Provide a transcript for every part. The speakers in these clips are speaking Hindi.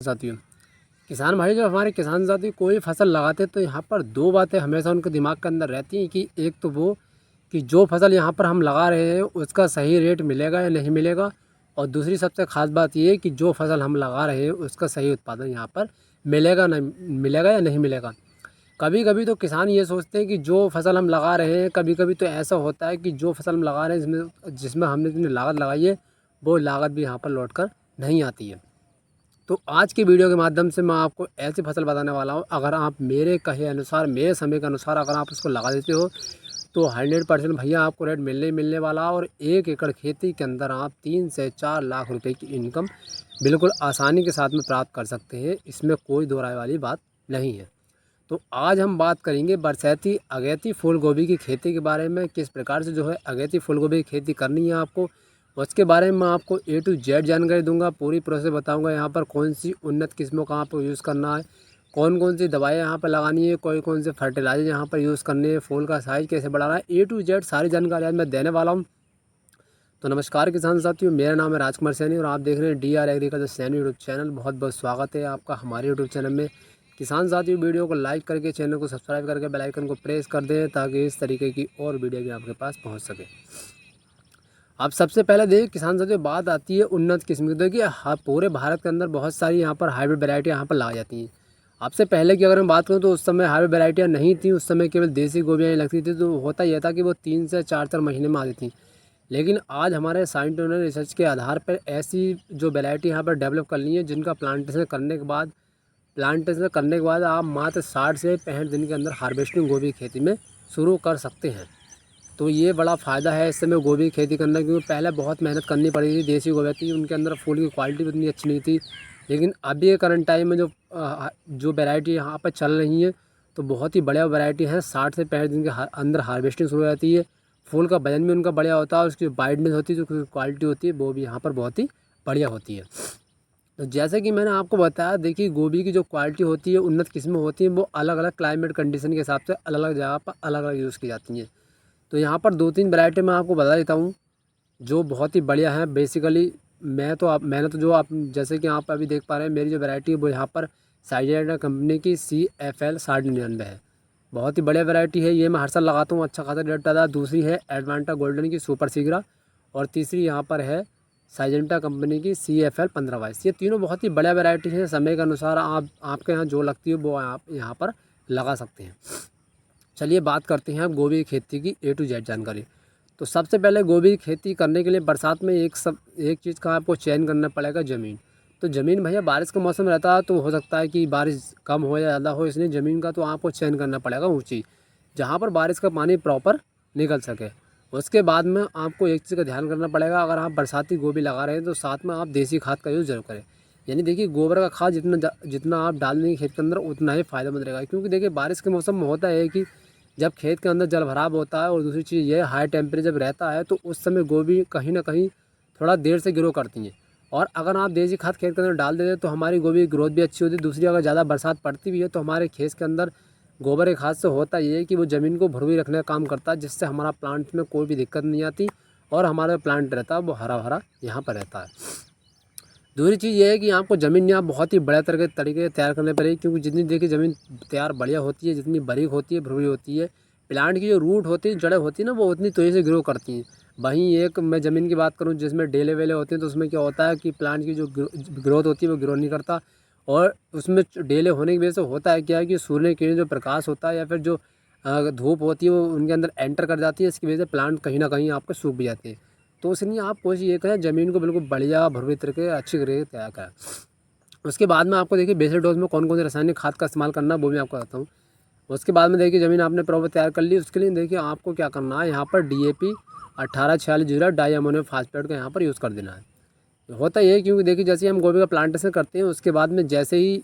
साथियों, किसान भाई जब हमारे किसान साथी कोई फसल लगाते तो यहाँ पर दो बातें हमेशा उनके दिमाग के अंदर रहती हैं कि एक तो वो कि जो फसल यहाँ पर हम लगा रहे हैं उसका सही रेट मिलेगा या नहीं मिलेगा, और दूसरी सबसे ख़ास बात ये है कि जो फसल हम लगा रहे हैं उसका सही उत्पादन यहाँ पर मिलेगा या नहीं मिलेगा। कभी कभी तो किसान ये सोचते हैं कि जो फसल हम लगा रहे हैं, कभी कभी तो ऐसा होता है कि जो फसल हम लगा रहे हैं जिसमें जिसमें हमने जितनी लागत लगाई है वो लागत भी यहाँ पर लौट कर नहीं आती है। तो आज की वीडियो के माध्यम से मैं आपको ऐसी फसल बताने वाला हूँ, अगर आप मेरे कहे अनुसार, मेरे समय के अनुसार अगर आप उसको लगा देते हो तो 100% भैया आपको रेट मिलने वाला। और 1 एकड़ खेती के अंदर आप 3 से 4 लाख रुपए की इनकम बिल्कुल आसानी के साथ में प्राप्त कर सकते हैं। इसमें कोई दो राय वाली बात नहीं है। तो आज हम बात करेंगे बरसाती अगेती फूल गोभी की खेती के बारे में। किस प्रकार से जो है अगेती फूल गोभी की खेती करनी है आपको, उसके बारे में मैं आपको A to Z जानकारी दूंगा। पूरी प्रोसेस बताऊंगा। यहाँ पर कौन सी उन्नत किस्मों का आपको यूज़ करना है, कौन कौन सी दवाएं यहाँ पर लगानी है, कौन से फर्टिलाइजर यहाँ पर यूज़ करने हैं, फूल का साइज़ कैसे बढ़ाना है, A to Z सारी जानकारी आज मैं देने वाला हूँ। तो नमस्कार किसान साथियों, मेरा नाम है राजकुमार सैनी और आप देख रहे हैं DR agriculture Saini YouTube channel. बहुत बहुत स्वागत है आपका हमारे यूट्यूब चैनल में। किसान साथियों, वीडियो को लाइक करके चैनल को सब्सक्राइब करके बेल आइकन को प्रेस कर दें ताकि इस तरीके की और वीडियो भी आपके पास पहुँच सके। अब सबसे पहले देखिए किसान साथियों, बात आती है उन्नत किस्म की। देखिए पूरे भारत के अंदर बहुत सारी यहाँ पर हाइब्रिड वैरायटी यहाँ पर लाई जाती हैं। आपसे पहले की अगर मैं बात करूँ तो उस समय हाइब्रिड वैरायटियाँ नहीं थी। उस समय केवल देसी गोभियाँ लगती थी, तो होता यह था कि वो 3 से 4 महीने में आती थी। लेकिन आज हमारे साइंटिस्टों ने रिसर्च के आधार पर ऐसी जो वैरायटी यहाँ पर डेवलप कर ली है, जिनका प्लांटेशन करने के बाद आप मात्र 60 से 65 दिन के अंदर हार्वेस्टिंग गोभी की खेती में शुरू कर सकते हैं। तो ये बड़ा फ़ायदा है इस समय गोभी की खेती करना, क्योंकि पहले बहुत मेहनत करनी पड़ी थी। देसी गोभी थी, उनके अंदर फूल की क्वालिटी भी उतनी अच्छी नहीं थी। लेकिन अभी के करंट टाइम में जो वैरायटी यहाँ पर चल रही है तो बहुत ही बढ़िया वैरायटी है। 60 से 65 दिन के अंदर हार्वेस्टिंग शुरू हो जाती है। फूल का वजन भी उनका बढ़िया होता है, उसकी ब्राइटनेस होती है, जो क्वालिटी होती है वो भी यहाँ पर बहुत ही बढ़िया होती है। तो जैसे कि मैंने आपको बताया, देखिए गोभी की जो क्वालिटी होती है, उन्नत किस्में होती हैं, वो अलग अलग क्लाइमेट कंडीशन के हिसाब से अलग अलग जगह पर अलग अलग यूज़ की जाती हैं। तो यहाँ पर 2-3 वैरायटी मैं आपको बता देता हूँ जो बहुत ही बढ़िया है। बेसिकली मैंने तो जो आप जैसे कि आप अभी देख पा रहे हैं, मेरी जो वैरायटी है वो यहाँ पर साइजेंटा कंपनी की CFL 99 है। बहुत ही बढ़िया वैरायटी है, ये मैं हर साल लगाता हूँ, अच्छा खासा रिजल्ट आता है। दूसरी है एडवांटा गोल्डन की सुपर सीगरा, और तीसरी यहाँ पर है साइजेंटा कंपनी की CFL 1522। ये तीनों बहुत ही बढ़िया वैरायटी है। समय के अनुसार आपके यहाँ जो लगती है वो आप यहाँ पर लगा सकते हैं। चलिए बात करते हैं गोभी की खेती की A to Z जानकारी। तो सबसे पहले गोभी की खेती करने के लिए बरसात में एक चीज़ का आपको चयन करना पड़ेगा, ज़मीन। तो ज़मीन भैया बारिश का मौसम रहता है तो हो सकता है कि बारिश कम हो या ज़्यादा हो, इसलिए ज़मीन का तो आपको चयन करना पड़ेगा ऊँची, जहाँ पर बारिश का पानी प्रॉपर निकल सके। उसके बाद में आपको एक चीज़ का ध्यान करना पड़ेगा, अगर आप बरसाती गोभी लगा रहे हैं तो साथ में आप देसी खाद का यूज़ जरूर करें। यानी देखिए गोबर का खाद जितना आप डाल देंगे खेत के अंदर उतना ही फ़ायदेमंद रहेगा। क्योंकि देखिए बारिश के मौसम में होता है कि जब खेत के अंदर जल भराव होता है, और दूसरी चीज़ ये हाई टेम्परेचर जब रहता है तो उस समय गोभी कहीं ना कहीं थोड़ा देर से ग्रो करती हैं। और अगर आप देसी खाद खेत के अंदर डाल देते तो हमारी गोभी की ग्रोथ भी अच्छी होती है। दूसरी, अगर ज़्यादा बरसात पड़ती भी है तो हमारे खेत के अंदर गोबर के खाद से होता ये है कि वो ज़मीन को भुरभुरी रखने का काम करता है, जिससे हमारा प्लांट में कोई भी दिक्कत नहीं आती और हमारा प्लांट रहता है वो हरा भरा यहाँ पर रहता है। दूसरी चीज़ ये है कि आपको ज़मीन यहाँ बहुत ही बड़े तरीके से तैयार करने पड़ेगी, क्योंकि जितनी देखिए ज़मीन तैयार बढ़िया होती है, जितनी बारीक होती है, भुरभुरी होती है, प्लांट की जो रूट होती है, जड़ें होती है ना, वो उतनी तेज़ी से ग्रो करती हैं। वहीं एक मैं ज़मीन की बात करूँ जिसमें डेले वेले होते हैं, तो उसमें क्या होता है कि प्लांट की जो ग्रोथ होती है वो ग्रो नहीं करता। और उसमें डेले होने की वजह से होता है क्या है कि सूर्य की किरण जो प्रकाश होता है या फिर जो धूप होती है वो उनके अंदर एंटर कर जाती है। इसकी वजह से प्लांट कहीं ना कहीं आपके सूख भी जाते हैं। तो इसलिए आप कोशिश ये करें ज़मीन को बिल्कुल बढ़िया भरपूर तरीके अच्छी तरीके से तैयार करें। उसके बाद में आपको देखिए बेसिक डोज में कौन कौन से रासायनिक खाद का इस्तेमाल करना है वो भी आपको बताता हूँ। उसके बाद में देखिए ज़मीन आपने प्रॉपर तैयार कर ली, उसके लिए देखिए आपको क्या करना है, यहाँ पर DAP 1846 डाई अमोनियम फास्फेट का यहाँ पर यूज़ कर देना है। होता ये है क्योंकि देखिए जैसे ही हम गोभी का प्लांटेशन करते हैं उसके बाद में जैसे ही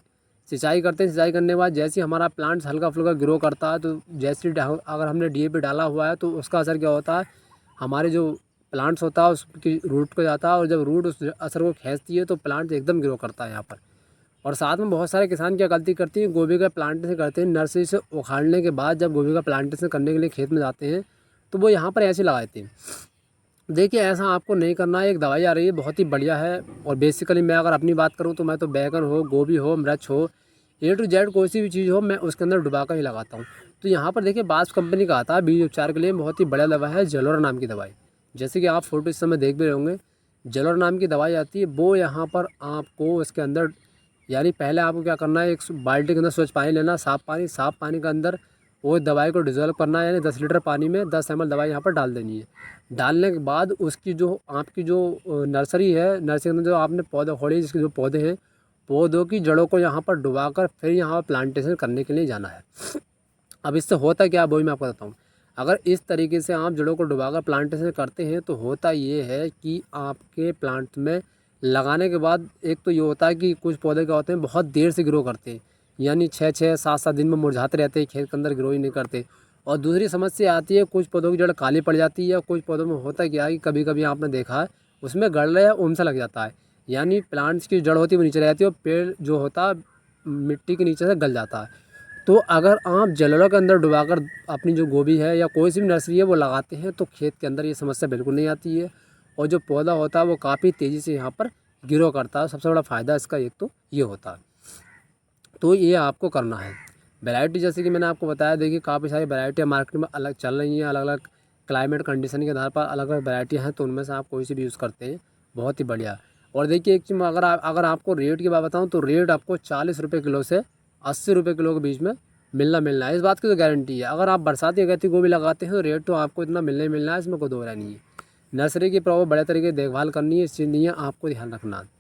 सिंचाई करते हैं, सिंचाई करने के बाद जैसे ही हमारा प्लांट हल्का फुल्का ग्रो करता है, तो जैसे अगर हमने DAP डाला हुआ है तो उसका असर क्या होता है, हमारे जो प्लांट्स होता है उसकी रूट को जाता है, और जब रूट उस असर को खींचती है तो प्लांट एकदम ग्रो करता है यहाँ पर। और साथ में बहुत सारे किसान क्या गलती करती हैं, गोभी का प्लांटेशन करते हैं, नर्सरी से उखाड़ने के बाद जब गोभी का प्लांटेशन करने के लिए खेत में जाते हैं तो वो यहाँ पर ऐसे लगा देते हैं। देखिए ऐसा आपको नहीं करना है। एक दवाई आ रही है बहुत ही बढ़िया है, और बेसिकली मैं अगर अपनी बात करूँ तो मैं तो बैंगन हो, गोभी हो, मिर्च हो, ए टू जेड कोई सी भी चीज़ हो मैं उसके अंदर डुबा कर ही लगाता हूँ। तो यहाँ पर देखिए बास कंपनी का आता है बीज उपचार के लिए बहुत ही बढ़िया दवा है, जलोरा नाम की दवाई। जैसे कि आप फोटो इस समय देख भी रहे होंगे, जलोरा नाम की दवाई आती है। वो यहाँ पर आपको उसके अंदर, यानी पहले आपको क्या करना है, एक बाल्टी के अंदर स्वच्छ पानी लेना, साफ़ पानी के अंदर वो दवाई को डिज़ोल्व करना है, यानी 10 लीटर पानी में 10 ml दवाई यहाँ पर डाल देनी है। डालने के बाद उसकी जो आपकी जो नर्सरी है, नर्सरी के अंदर जो आपने पौधे खोले जिसके जो पौधे हैं, पौधों की जड़ों को यहाँ पर डुबाकर फिर यहाँ प्लांटेशन करने के लिए जाना है। अब इससे होता क्या है वही मैं आपको बताता हूँ। अगर इस तरीके से आप जड़ों को डुबाकर प्लांटेशन करते हैं तो होता ये है कि आपके प्लांट में लगाने के बाद एक तो ये होता है कि कुछ पौधे क्या होते हैं बहुत देर से ग्रो करते हैं, यानी 6-6 7-7 दिन में मुरझाते रहते हैं, खेत के अंदर ग्रो ही नहीं करते। और दूसरी समस्या आती है कुछ पौधों की जड़ काली पड़ जाती है, कुछ पौधों में होता क्या है कि कभी कभी आपने देखा है उसमें गड़ले या उम सा लग जाता है, यानी प्लांट्स की जड़ होती है वो नीचे रह जाती है और पेड़ जो होता है मिट्टी के नीचे से गल जाता है। तो अगर आप जलोढ़ के अंदर डुबाकर अपनी जो गोभी है या कोई सी भी नर्सरी है वो लगाते हैं तो खेत के अंदर ये समस्या बिल्कुल नहीं आती है, और जो पौधा होता है वो काफ़ी तेज़ी से यहाँ पर ग्रो करता है। सबसे बड़ा फ़ायदा इसका एक तो ये होता है। तो ये आपको करना है। वैरायटी जैसे कि मैंने आपको बताया, देखिए काफ़ी सारी वैरायटी मार्केट में अलग चल रही हैं, अलग अलग क्लाइमेट कंडीशन के आधार पर अलग अलग वैरायटियाँ हैं, तो उनमें से आप कोई सी भी यूज़ करते हैं बहुत ही बढ़िया। और देखिए एक चीज़ अगर आपको रेट की बात बताऊँ तो रेट आपको 40 रुपये किलो से 80 रुपये किलो के बीच में मिलना है। इस बात की तो गारंटी है। अगर आप बरसाती अगैती गोभी लगाते हैं तो रेट तो आपको इतना मिलना है, इसमें कोई दो राय नहीं है। नर्सरी की प्रॉपर बड़े तरीके से देखभाल करनी है, इस चीज़ नहीं है, आपको ध्यान रखना है।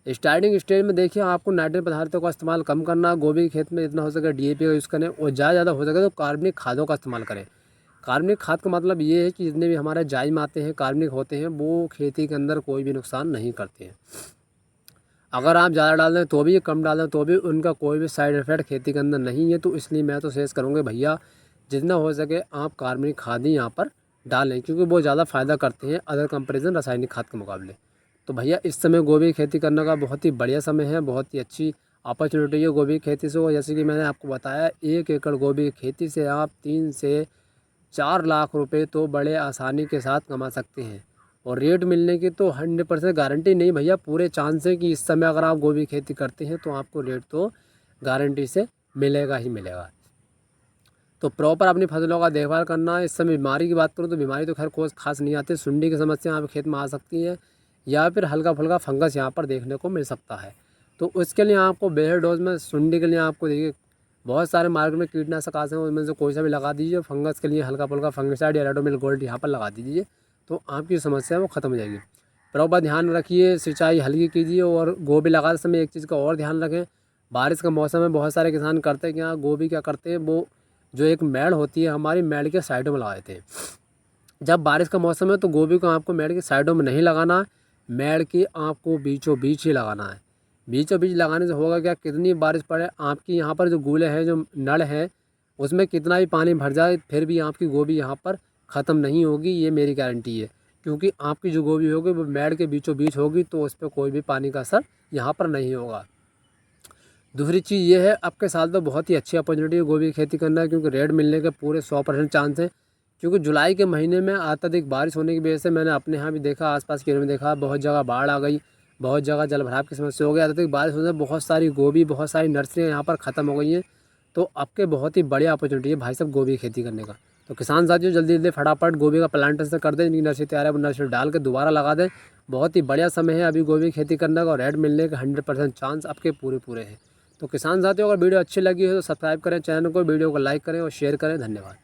स्टार्टिंग स्टेज में देखिए आपको नाइट्रोजन पदार्थों का इस्तेमाल कम करना, गोभी के खेत में जितना हो सके डीएपी का यूज़ करें, और ज़्यादा हो सके तो कार्बनिक खादों का इस्तेमाल करें। कार्बनिक खाद का मतलब ये है कि जितने भी हमारे जाइम आते हैं कार्बनिक होते हैं वो खेती के अंदर कोई भी नुकसान नहीं करते हैं। अगर आप ज़्यादा डाल दें तो भी, कम डाल दें तो भी उनका कोई भी साइड इफ़ेक्ट खेती के अंदर नहीं है। तो इसलिए मैं तो सजेस्ट करूँगा भैया जितना हो सके आप कार्बनिक खाद ही यहाँ पर डालें, क्योंकि वो ज़्यादा फ़ायदा करते हैं अदर कंपेरिजन रासायनिक खाद के मुकाबले। तो भैया इस समय गोभी की खेती करने का बहुत ही बढ़िया समय है, बहुत ही अच्छी अपॉर्चुनिटी है गोभी की खेती से। और जैसे कि मैंने आपको बताया 1 एकड़ गोभी की खेती से आप 3 से 4 लाख रुपए तो बड़े आसानी के साथ कमा सकते हैं। और रेट मिलने की तो 100% गारंटी नहीं भैया, पूरे चांस है कि इस समय अगर आप गोभी खेती करते हैं तो आपको रेट तो गारंटी से मिलेगा ही मिलेगा। तो प्रॉपर अपनी फसलों का देखभाल करना है। इस समय बीमारी की बात करूँ तो बीमारी तो खैर कोई खास नहीं आती, सुंडी की समस्या आपके खेत में आ सकती है या फिर हल्का फुल्का फंगस यहाँ पर देखने को मिल सकता है। तो उसके लिए आपको बेहद डोज में सुंडी के लिए आपको देखिए बहुत सारे मार्केट में कीटनाशक आते हैं, उनमें से कोई सा भी लगा दीजिए। फंगस के लिए हल्का फुल्का फंगिसाइड या रेडोमिल गोल्ड यहाँ पर लगा दीजिए, तो आपकी समस्या वो ख़त्म हो जाएगी। प्रॉपर ध्यान रखिए, सिंचाई हल्की कीजिए। और गोभी लगाते समय एक चीज़ का और ध्यान रखें, बारिश का मौसम है, बहुत सारे किसान करते हैं कि हाँ गोभी क्या करते हैं, वो जो एक मेड़ होती है हमारी मेड़ के साइडों में लगा देते हैं। जब बारिश का मौसम है तो गोभी को आपको मेड़ की साइडों में नहीं लगाना है, मेड़ की आपको बीचों बीच ही लगाना है। बीचों बीच लगाने से होगा क्या, कितनी बारिश पड़े आपकी यहाँ पर जो गूले हैं, जो नल हैं, उसमें कितना भी पानी भर जाए फिर भी आपकी गोभी यहाँ पर ख़त्म नहीं होगी, ये मेरी गारंटी है। क्योंकि आपकी जो गोभी होगी वो मेड़ के बीचों बीच होगी, तो उस पर कोई भी पानी का असर यहाँ पर नहीं होगा। दूसरी चीज़ ये है, आपके साल तो बहुत ही अच्छी अपॉर्चुनिटी है गोभी की खेती करना, क्योंकि रेट मिलने के पूरे 100% चांस है। क्योंकि जुलाई के महीने में अत्यधिक बारिश होने की वजह से मैंने अपने यहाँ भी देखा, आसपास के एरिया में देखा, बहुत जगह बाढ़ आ गई, बहुत जगह जलभराव की समस्या हो गई। अत्यधिक बारिश होने से बहुत सारी गोभी, बहुत सारी नर्सरियाँ यहाँ पर ख़त्म हो गई हैं। तो आपके बहुत ही बढ़िया अपॉर्चुनिटी है भाई साहब गोभी की खेती करने का। तो किसान साथियों जल्दी जल्दी फटाफट गोभी का प्लांटेशन कर दें, जिनकी नर्सरी तैयार है वो नर्सरी डाल के दोबारा लगा दें। बहुत ही बढ़िया समय है अभी गोभी की खेती करने का, और रेट मिलने के 100% चांस आपके पूरे हैं। तो किसान साथियों अगर वीडियो अच्छी लगी हो तो सब्सक्राइब करें चैनल को, वीडियो को लाइक करें और शेयर करें। धन्यवाद।